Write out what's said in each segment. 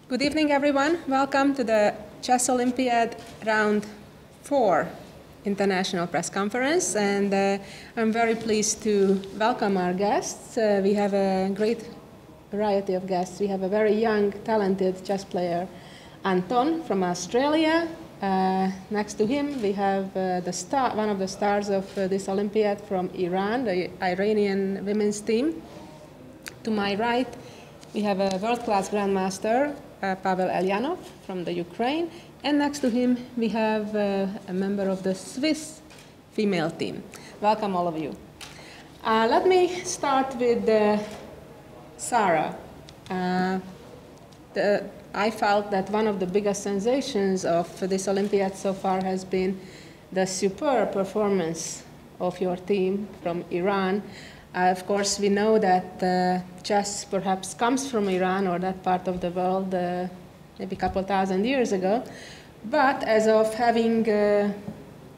Good evening, everyone. Welcome to the Chess Olympiad Round 4 International Press Conference. And I'm very pleased to welcome our guests. We have a great variety of guests. We have a very young, talented chess player, Anton from Australia. Next to him, we have one of the stars of this Olympiad from Iran, the Iranian women's team. To my right, we have a world-class grandmaster, Pavel Eljanov from the Ukraine, and next to him we have a member of the Swiss female team. Welcome all of you. Let me start with Sarah. I felt that one of the biggest sensations of this Olympiad so far has been the superb performance of your team from Iran. Of course, we know that chess perhaps comes from Iran or that part of the world maybe a couple thousand years ago. But as of having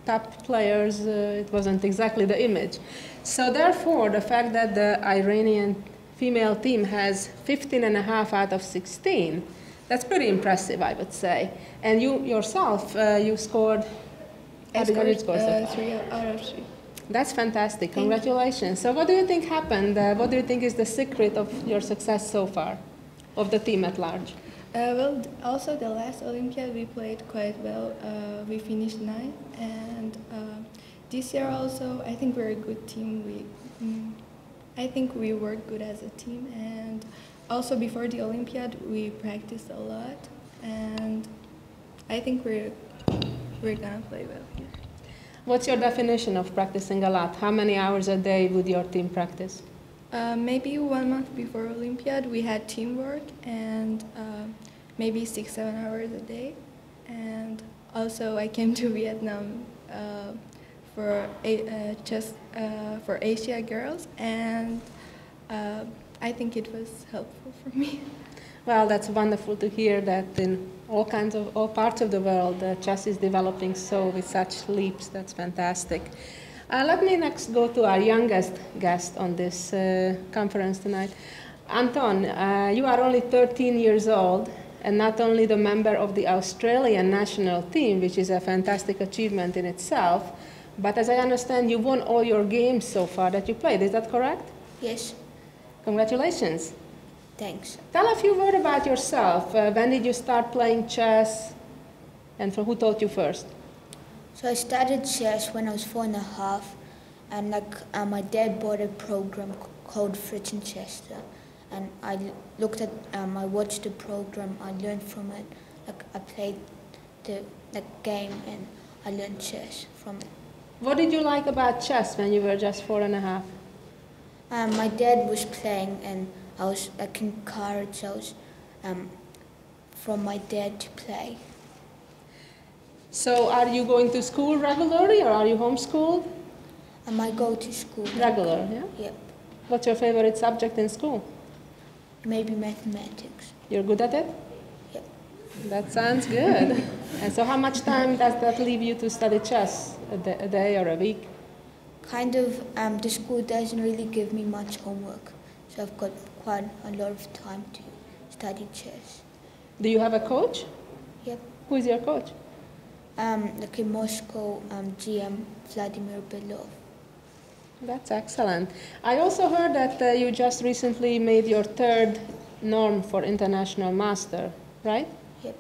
top players, it wasn't exactly the image. So therefore, the fact that the Iranian female team has 15.5 out of 16, that's pretty impressive, I would say. And you yourself, you scored, I scored 3 out of 3. That's fantastic. Congratulations. So what do you think happened? What do you think is the secret of your success so far, of the team at large? Well, also the last Olympiad we played quite well. We finished 9th, and this year also I think we're a good team. I think we work good as a team, and also before the Olympiad we practiced a lot, and I think we're gonna play well here. What's your definition of practicing a lot? How many hours a day would your team practice? Maybe 1 month before Olympiad we had teamwork, and maybe 6-7 hours a day. And also I came to Vietnam for chess for Asia girls, and I think it was helpful for me. Well, that's wonderful to hear that in all parts of the world, chess is developing so with such leaps. That's fantastic. Let me next go to our youngest guest on this conference tonight. Anton, you are only 13 years old and not only the member of the Australian national team, which is a fantastic achievement in itself, but as I understand, you won all your games so far that you played. Is that correct? Yes. Congratulations. Thanks. Tell a few words about yourself. When did you start playing chess, and who taught you first? So I started chess when I was 4.5, and my dad bought a program called Fritz and Chester, and I watched the program, I learned from it. I played the game, and I learned chess from it. What did you like about chess when you were just 4.5? My dad was playing, and I was encouraged from my dad to play. So are you going to school regularly or are you homeschooled? I go to school. Regular, yeah? Yep. What's your favorite subject in school? Maybe mathematics. You're good at it? Yep. That sounds good. And so how much time does that leave you to study chess? A day or a week? Kind of, the school doesn't really give me much homework, so I've got quite a lot of time to study chess. Do you have a coach? Yep. Who is your coach? In Moscow, GM Vladimir Belov. That's excellent. I also heard that you just recently made your 3rd norm for international master, right? Yep.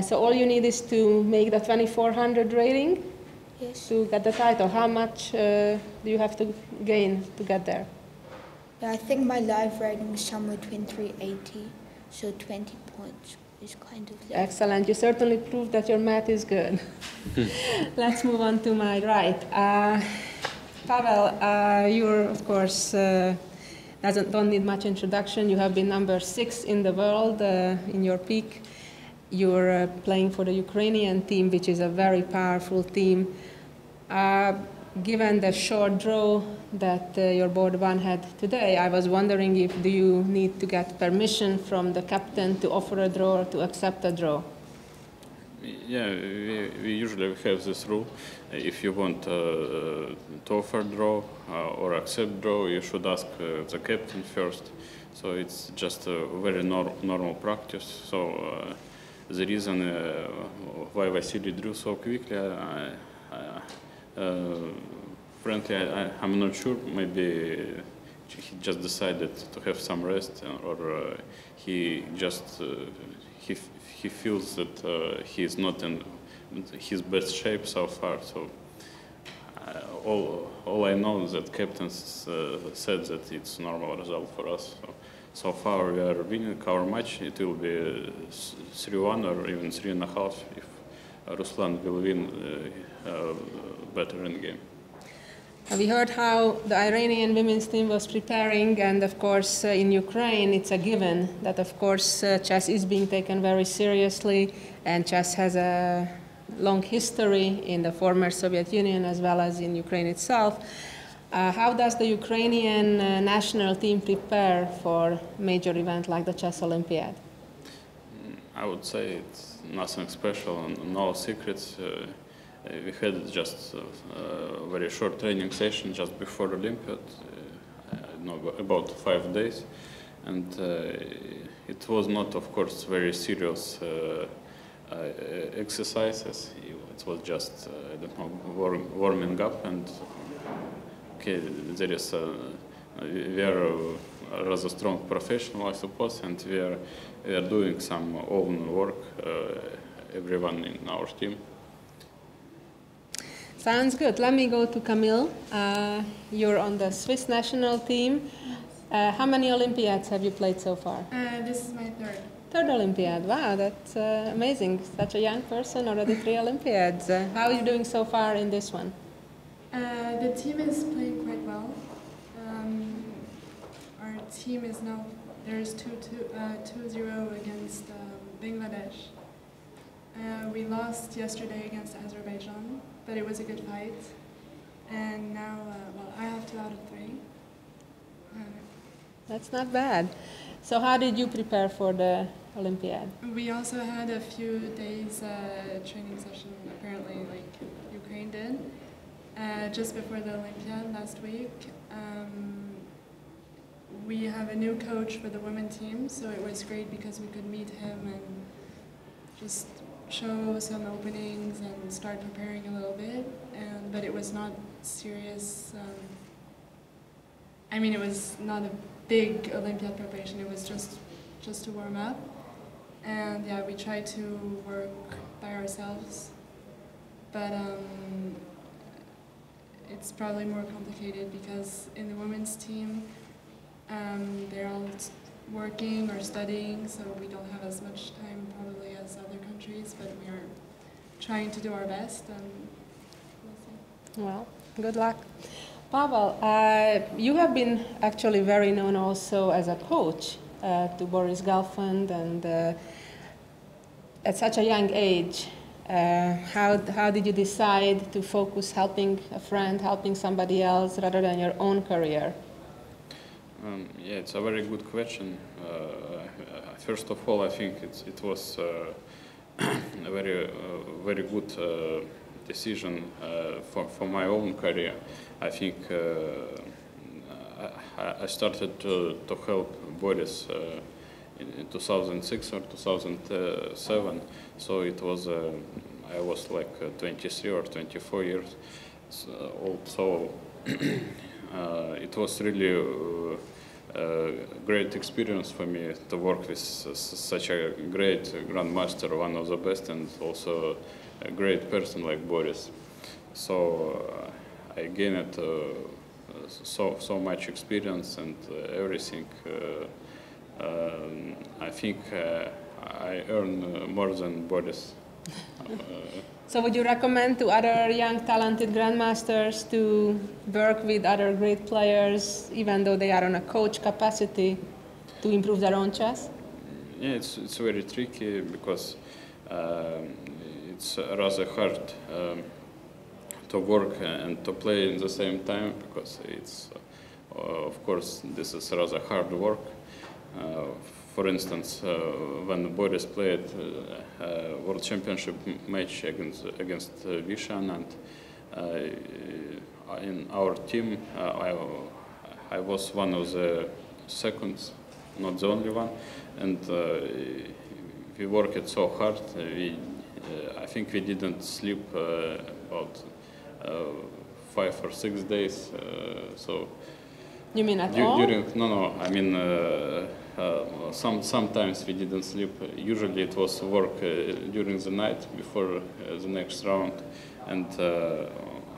So all you need is to make the 2400 rating? Yes. To get the title. How much do you have to gain to get there? Yeah, I think my live rating is somewhere between 380, so 20 points is kind of left. Excellent. You certainly proved that your math is good. Let's move on to my right. Pavel, you're, of course, don't need much introduction. You have been number 6 in the world in your peak. You're playing for the Ukrainian team, which is a very powerful team. Given the short draw that your board 1 had today, I was wondering do you need to get permission from the captain to offer a draw or to accept a draw? Yeah, we usually have this rule. If you want to offer draw or accept draw, you should ask the captain first. So it's just a very normal practice. So the reason why Vasily drew so quickly, frankly, I'm not sure. Maybe he just decided to have some rest, or he just he feels that he is not in his best shape so far. So all I know is that captains said that it's normal result for us. So far we are winning our match. It will be 3-1 or even 3.5 if Ruslan will win better in the game. We heard how the Iranian women's team was preparing, and of course in Ukraine it's a given that of course chess is being taken very seriously, and chess has a long history in the former Soviet Union as well as in Ukraine itself. How does the Ukrainian national team prepare for a major event like the Chess Olympiad? I would say it's nothing special and no secrets. We had just a very short training session just before Olympiad, about 5 days, and it was not, of course, very serious exercises. It was just I don't know, warming up, and okay, there is we are a rather strong professional, I suppose, and we are doing some own work, everyone in our team. Sounds good. Let me go to Camille. You're on the Swiss national team. How many Olympiads have you played so far? This is my third. Third Olympiad. Wow, that's amazing. Such a young person, already 3 Olympiads. How are you doing so far in this one? The team is playing quite well. Our team is now, there's 2-0 against Bangladesh. We lost yesterday against Azerbaijan, but it was a good fight. And now, well, I have 2 out of 3. That's not bad. So how did you prepare for the Olympiad? We also had a few days training session, apparently, like Ukraine did, just before the Olympiad last week. We have a new coach for the women team, so it was great because we could meet him and just show some openings and start preparing a little bit. But it was not serious. I mean, it was not a big Olympiad preparation. It was just to warm up. And yeah, we tried to work by ourselves. But it's probably more complicated because in the women's team, they're all working or studying, so we don't have as much time probably as other countries, but we are trying to do our best, and we'll see. Well, good luck. Pavel, you have been actually very known also as a coach to Boris Gelfand, and at such a young age, how did you decide to focus helping a friend, helping somebody else, rather than your own career? Yeah, it's a very good question. First of all, I think it was a very good decision for my own career. I think I started to help Boris in 2006 or 2007. So it was I was like 23 or 24 years old. So it was really a great experience for me to work with such a great grandmaster, one of the best, and also a great person like Boris. So I gained so much experience and everything. I think I earn more than Boris. So would you recommend to other young talented grandmasters to work with other great players, even though they are on a coach capacity, to improve their own chess? Yeah, it's very tricky because it's rather hard to work and to play in the same time, because it's of course this is rather hard work. For instance, when Boris played World Championship match against Vishan, and in our team, I was one of the seconds not the only one, and we worked so hard. I think we didn't sleep about 5 or 6 days. So. You mean at all? No. I mean, sometimes we didn't sleep. Usually it was work during the night before the next round, and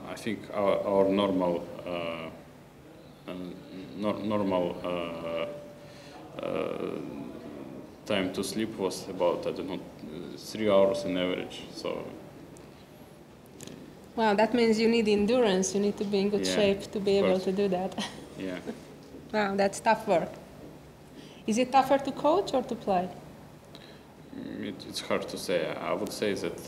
I think our normal time to sleep was about, I don't know, 3 hours on average. So. Wow, that means you need endurance. You need to be in good shape to be able to do that. Yeah. Wow, that's tough work. Is it tougher to coach or to play? It's hard to say. I would say that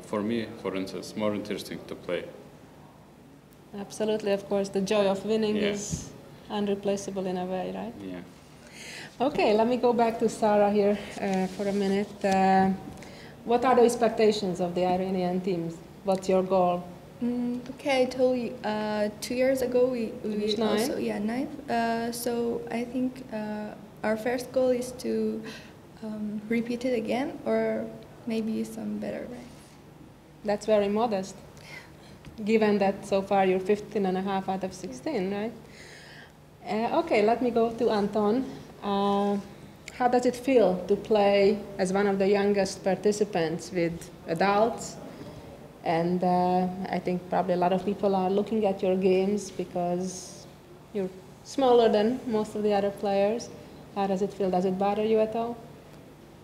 for me, for instance, more interesting to play. Absolutely, of course. The joy of winning is unreplaceable in a way, right? Yeah. Okay, let me go back to Sarah here for a minute. What are the expectations of the Iranian teams? What's your goal? Okay, I told you 2 years ago we ninth. also ninth. So I think our first goal is to repeat it again, or maybe some better rank. That's very modest, given that so far you're 15.5 out of 16, right? Okay, let me go to Anton. How does it feel to play as one of the youngest participants with adults? And I think probably a lot of people are looking at your games because you're smaller than most of the other players. How does it feel? Does it bother you at all?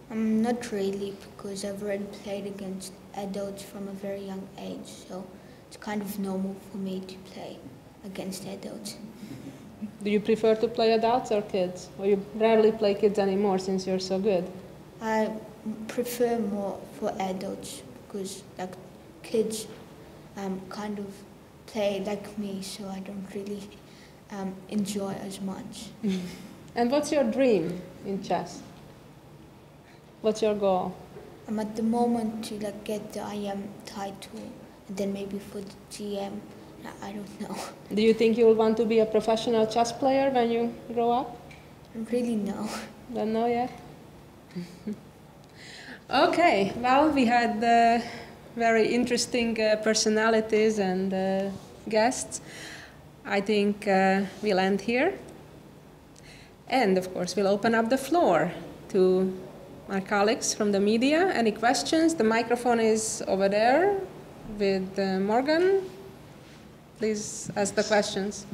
Not really, because I've already played against adults from a very young age, so it's kind of normal for me to play against adults. Do you prefer to play adults or kids? Or you rarely play kids anymore since you're so good? I prefer more for adults, because like kids kind of play like me, so I don't really enjoy as much. And what's your dream in chess? What's your goal? I'm at the moment to like get the IM title, and then maybe for the GM. I don't know. Do you think you will want to be a professional chess player when you grow up? Really, no. Don't know yet? Okay, well, we had very interesting personalities and guests. I think we'll end here. And, of course, we'll open up the floor to our colleagues from the media. Any questions? The microphone is over there with Morgan. Please ask the questions.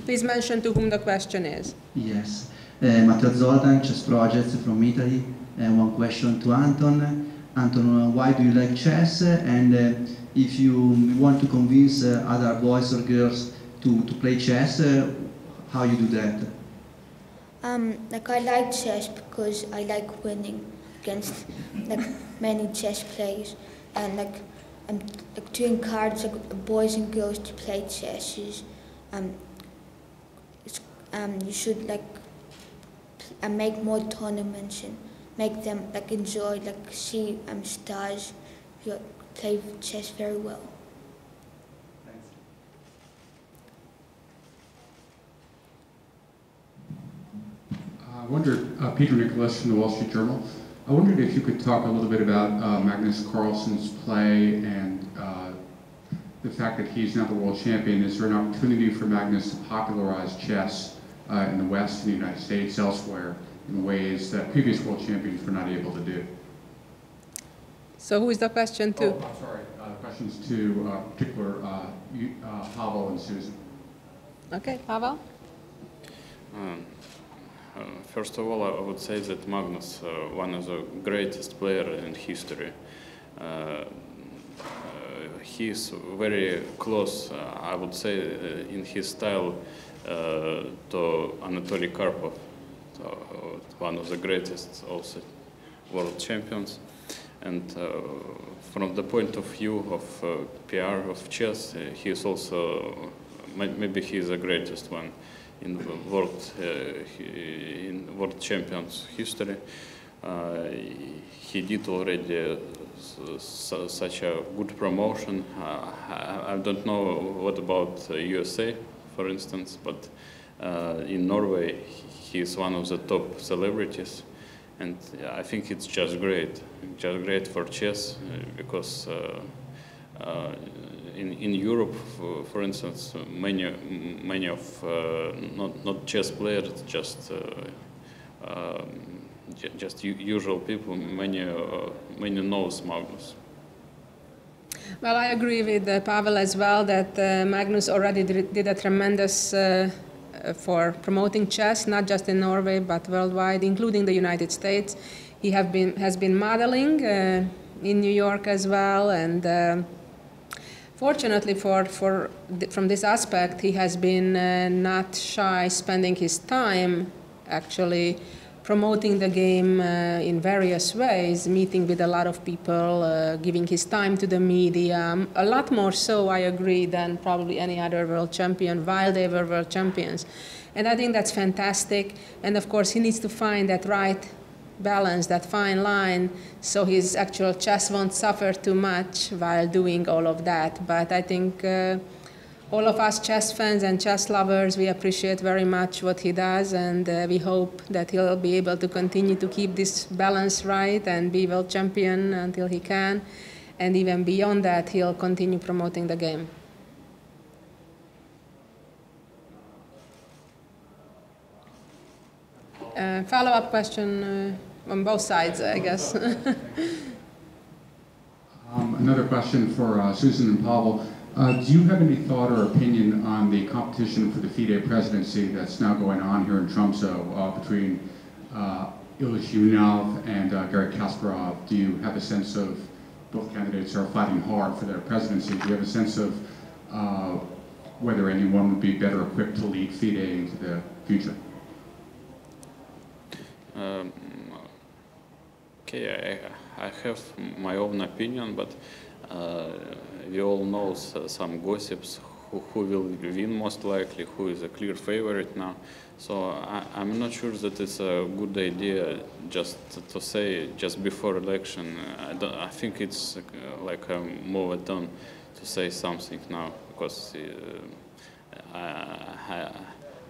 Please mention to whom the question is. Yes. Matteo Zoltan, Chess Projects from Italy. One question to Anton. Anton, why do you like chess? And if you want to convince other boys or girls to play chess, how you do that? Like I like chess because I like winning against like many chess players, and like to encourage like boys and girls to play chess is you should like make more tournaments and make them like enjoy, like see stars who play chess very well. Thanks. I wondered, Peter Nicholas from the Wall Street Journal. I wondered if you could talk a little bit about Magnus Carlsen's play and the fact that he's now the world champion. Is there an opportunity for Magnus to popularize chess in the West, in the United States, elsewhere, in ways that previous world champions were not able to do? So who is the question to? Oh, I'm sorry. Questions to particular Pavel and Susan. Okay, Pavel? First of all, I would say that Magnus, one of the greatest players in history. He is very close, I would say, in his style to Anatoly Karpov, one of the greatest also world champions. And from the point of view of PR of chess, he is also, maybe he is the greatest one in world champions history. He did already such a good promotion. I don't know what about USA, for instance, but in Norway, he's one of the top celebrities, and I think it's just great for chess, because in Europe, for instance, many of not chess players, just usual people, many knows Magnus. Well, I agree with Pavel as well that Magnus already did a tremendous for promoting chess, not just in Norway but worldwide, including the United States. He has been modeling in New York as well, and fortunately from this aspect, he has been not shy, spending his time actually promoting the game in various ways, meeting with a lot of people, giving his time to the media, a lot more so, I agree, than probably any other world champion while they were world champions. And I think that's fantastic. And of course, he needs to find that right balance, that fine line, so his actual chess won't suffer too much while doing all of that. But I think all of us chess fans and chess lovers, we appreciate very much what he does, and we hope that he'll be able to continue to keep this balance right and be world champion until he can. And even beyond that, he'll continue promoting the game. Follow-up question on both sides, I guess. Another question for Susan and Pavel. Do you have any thought or opinion on the competition for the FIDE presidency that's now going on here in Tromsø between Eljanov and Garry Kasparov? Do you have a sense of, both candidates are fighting hard for their presidency, do you have a sense of whether anyone would be better equipped to lead FIDE into the future? Okay, I have my own opinion, but we all know some gossips who will win most likely, who is a clear favorite now. So I'm not sure that it's a good idea just to say just before election. I think it's like a move at dawn to say something now, because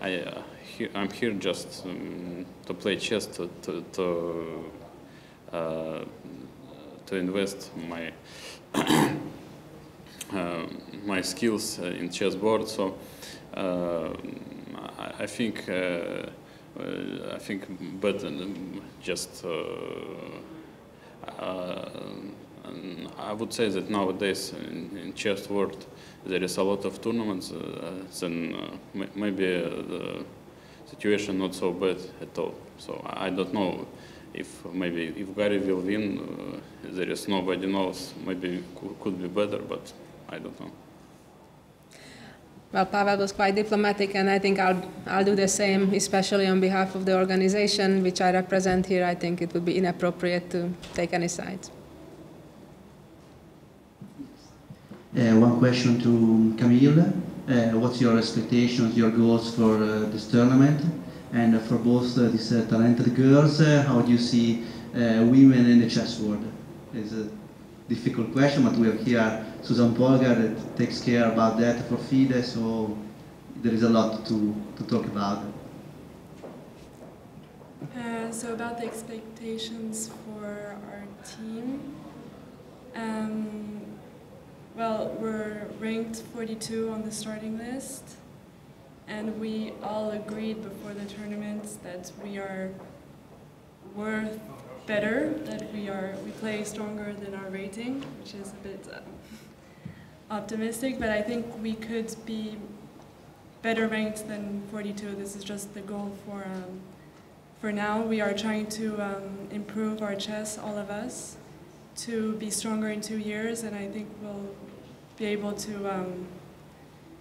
I'm here just to play chess, to invest my my skills in chessboard. So I think better just I would say that nowadays in chess world there is a lot of tournaments, then maybe the situation not so bad at all. So I don't know if Garry will win. There is nobody knows. Maybe could be better, but I don't know. Well, Pavel was quite diplomatic, and I think I'll do the same, especially on behalf of the organization which I represent here. I think it would be inappropriate to take any sides. One question to Camille. What's your expectations, your goals for this tournament? And for both these talented girls, how do you see women in the chess world? It's a difficult question, but we have here Susan Polgar that takes care about that for FIDE, so there is a lot to talk about. So about the expectations for our team, well, we're ranked 42 on the starting list, and we all agreed before the tournament that we are worth better, that we play stronger than our rating, which is a bit optimistic, but I think we could be better ranked than 42. This is just the goal for now. We are trying to improve our chess, all of us, to be stronger in 2 years, and I think we'll be able to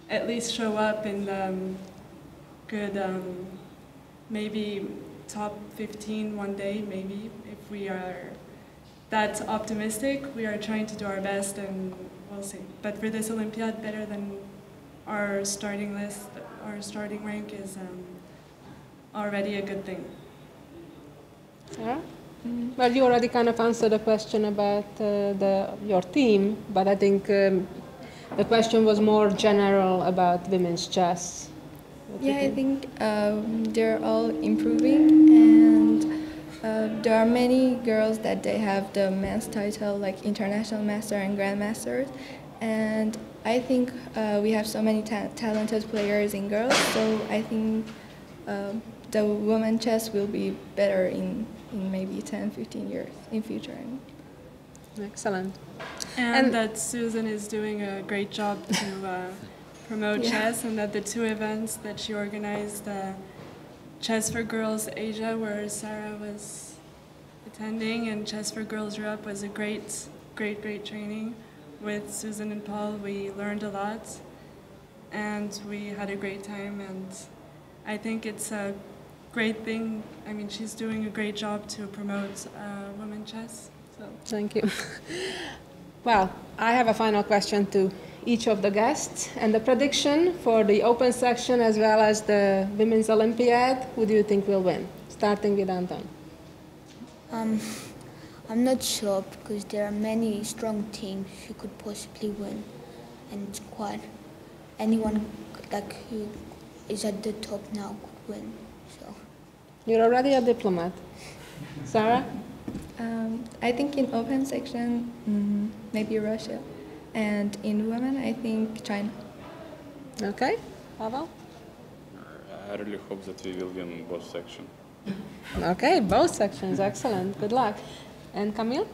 at least show up in the good, maybe top 15 one day, maybe. If we are that optimistic, we are trying to do our best, and we'll see. But for this Olympiad, better than our starting list, our starting rank is already a good thing. Sarah? Well, you already kind of answered the question about your team, but I think the question was more general about women's chess. Yeah, I think they're all improving, and there are many girls that they have the men's title, like international master and grandmasters, and I think we have so many talented players in girls, so I think the women chess will be better in maybe 10-15 years in future. Excellent. And that Susan is doing a great job to promote chess, and that the two events that she organized, Chess for Girls Asia, where Sarah was attending, and Chess for Girls Europe was a great training with Susan and Paul. We learned a lot, and we had a great time, and I think it's a great thing. I mean, she's doing a great job to promote women chess. So. Thank you. Well, I have a final question to each of the guests, and the prediction for the open section as well as the Women's Olympiad, who do you think will win? Starting with Anton. I'm not sure, because there are many strong teams who could possibly win, and it's quite anyone like who is at the top now could win. So You're already a diplomat. Sarah? I think in open section, maybe Russia, and in women, I think China. Okay. Pavel? I really hope that we will win both sections. Okay, both sections. Excellent. Good luck. And Camille?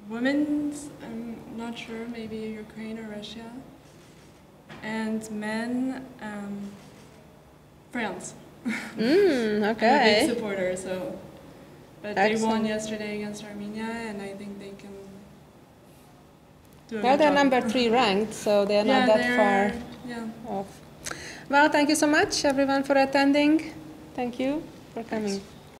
Women's, I'm not sure, maybe Ukraine or Russia. And men, France. Okay. I'm a big supporter, so. But they won Excellent. yesterday against Armenia, and I think they can do a Well, good they're job. number 3 ranked, so they're not that far off. Well, thank you so much, everyone, for attending. Thank you for coming.